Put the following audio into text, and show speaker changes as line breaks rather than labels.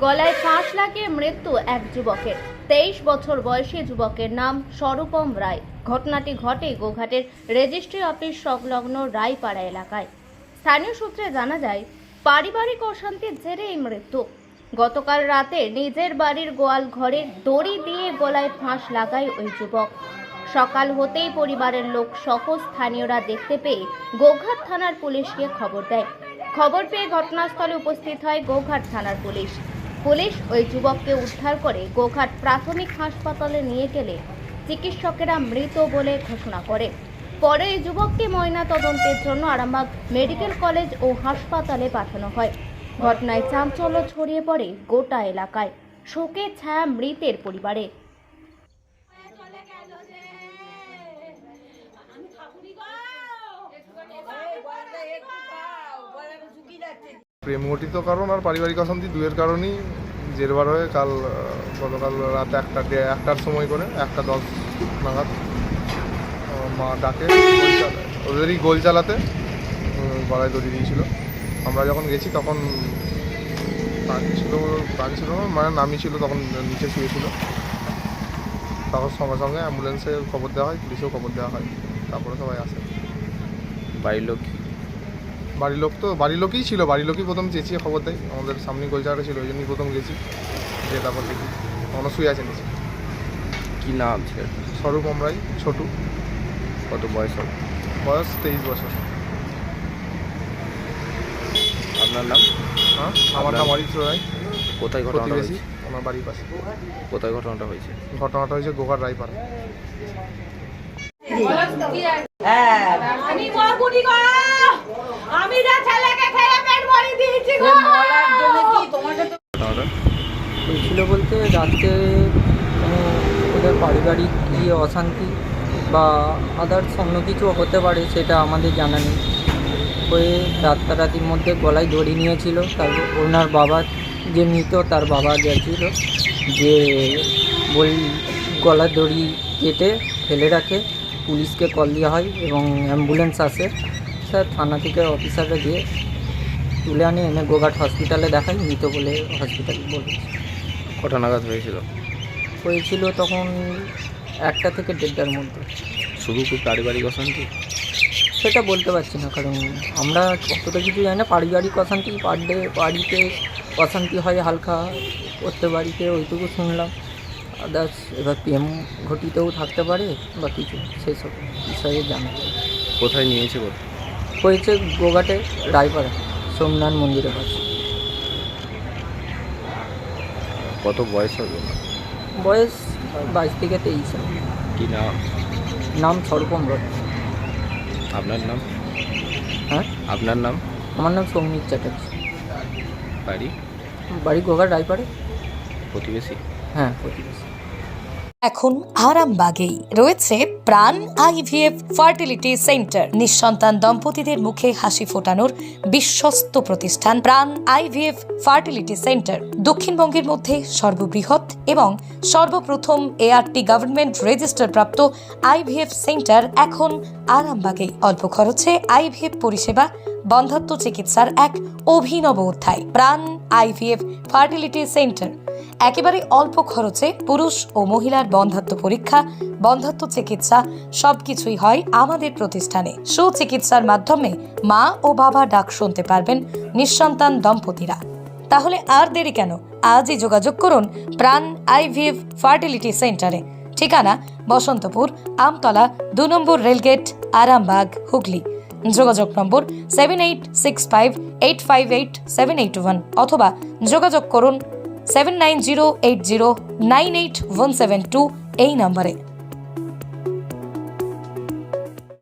গলায় ফাঁস লাগিয়ে মৃত্যু এক যুবকের। 23 বছর বয়সী যুবকের নাম স্বরূপম রায়। ঘটনাটি ঘটে গোঘাটের রেজিস্ট্রি অফিস সংলগ্ন রায়পাড়া এলাকায়। স্থানীয় সূত্রে জানা যায়, পারিবারিক অশান্তির জেরে এই মৃত্যু। গতকাল রাতে নিজের বাড়ির গোয়াল ঘরে দড়ি দিয়ে গলায় ফাঁস লাগায় ওই যুবক। সকাল হতেই পরিবারের লোক সহ স্থানীয়রা দেখতে পেয়ে গোঘাট থানার পুলিশকে খবর দেয়। খবর পেয়ে ঘটনাস্থলে উপস্থিত হয় গোঘাট থানার পুলিশ। পুলিশ ওই যুবককে উদ্ধার করে গোঘাট প্রাথমিক হাসপাতালে নিয়ে গেলে চিকিৎসকেরা মৃত বলে ঘোষণা করে। পরে এই যুবককে ময়নাতদন্তের জন্য আরামবাগ মেডিকেল কলেজ ও হাসপাতালে পাঠানো হয়। ঘটনায় চাঞ্চল্য ছড়িয়ে পড়ে গোটা এলাকায়। শোকের ছায়া মৃতের পরিবারে।
প্রেমঘটিত কারণ আর পারিবারিক অশান্তি দুয়ের কারণেই জেরবার হয়ে গতকাল রাত 1টার সময় করে 1:10 নাগাদ মা ডাকে ওদেরই গোল চালাতে গলায় দড়ি দিয়েছিল। আমরা যখন গেছি তখন প্রাণ ছিল মানে নামই ছিল, তখন নিচে শুয়েছিল। তখন সঙ্গে সঙ্গে অ্যাম্বুলেন্সে খবর দেওয়া হয়, পুলিশেও খবর দেওয়া হয়, তারপরে সবাই আসে। বাড়ির লোকই ছিল, বাড়ির লোকই প্রথম চেঁচিয়ে খবর দেয়। আমাদের সামনে গোলচাটা ছিল, ওই জন্যই প্রথম গেছি, যে তারপর দেখি তখনও শুয়ে আছে নিচে।
কি নাম ছিল?
স্বরূপম রায়, ছোটু।
কত বয়স হবে?
বয়স 23 বছর।
আপনার নাম?
হ্যাঁ, আমার নাম অরিত্র রায়।
কোথায় ঘটনাটা হয়েছে?
আমার বাড়ির পাশে।
কোথায় ঘটনাটা হয়েছে?
ঘটনাটা হয়েছে গোঘাট রায়পাড়া।
হয়েছিল বলতে রাত্রে ওদের পারিবারিক গিয়ে অশান্তি বা আদার্স অন্য কিছু হতে পারে, সেটা আমাদের জানা নেই। হয়ে রাতারাতির মধ্যে গলায় দড়ি নিয়েছিল। তারপর ওনার বাবা যে মৃত, তার বাবা গেছিল যে গলার দড়ি কেটে ফেলে রাখে। পুলিশকে কল দেওয়া হয় এবং অ্যাম্বুলেন্স আসে। স্যার থানা থেকে অফিসাররা গিয়ে তুলে এনে গোঘাট হসপিটালে দেখায়, মৃত বলে হসপিটালে বলেছে।
কটা নাগাদ হয়েছিল?
হয়েছিল তখন 1টা থেকে 1:30টার মধ্যে।
শুধু কি পারিবারিক অশান্তি?
সেটা বলতে পারছি না, কারণ আমরা অতটা কিছু জানি না। পারিবারিক অশান্তি, বাড়িতে অশান্তি হয় হালকা, করতে বাড়িতে ওইটুকু শুনলাম। আদার্স এবার প্রেম ঘটিতেও থাকতে পারে বা কিছু, সেসব বিষয়ে জানা যায়।
কোথায় নিয়েছে?
হয়েছে গোঘাটে রায়পাড়া সোমনাথ মন্দিরের পাশে।
কত বয়স হবে?
বয়স 22 থেকে 23।
কি নাম?
নাম স্বরূপম রায়।
আপনার নাম?
হ্যাঁ,
আপনার নাম?
আমার নাম সৌমিক চ্যাটার্জি।
বাড়ি
গোঘাট রায়পাড়ে।
প্রতিবেশী?
হ্যাঁ, প্রতিবেশী।
এখন আরামবাগেই রয়েছে প্রাণ আইভিএফ ফার্টিলিটি সেন্টার। নিঃসন্তান দম্পতিদের মুখে হাসি ফোটানোর বিশ্বস্ত প্রতিষ্ঠান প্রাণ আইভিএফ ফার্টিলিটি সেন্টার। দক্ষিণবঙ্গের মধ্যে সর্ববৃহৎ এবং সর্বপ্রথম এআরটি গভর্নমেন্ট রেজিস্টার প্রাপ্ত আইভিএফ সেন্টার এখন আরামবাগেই। অল্প খরচে আইভিএফ পরিষেবা, বন্ধ্যাত্ব চিকিৎসার এক অভিনব অধ্যায়। প্রাণ আইভিএফ ফার্টিলিটি সেন্টার একেবারে অল্প খরচে পুরুষ ও মহিলার বন্ধ্যাত্ব পরীক্ষা, বন্ধ্যাত্ব চিকিৎসা সবকিছুই হয় আমাদের প্রতিষ্ঠানে। সুচিকিৎসার মাধ্যমে মা ও বাবা ডাক শুনতে পারবেন নিঃসন্তান দম্পতিরা। তাহলে আর দেরি কেন? আজই যোগাযোগ করুন প্রাণ আইভিএফ ফার্টিলিটি সেন্টারে। ঠিকানা বসন্তপুর, আমতলা, 2 নম্বর রেলগেট, আরামবাগ, হুগলি। যোগাযোগ নম্বর 7865858781 অথবা যোগাযোগ করুন 7908098172 এই নম্বরে।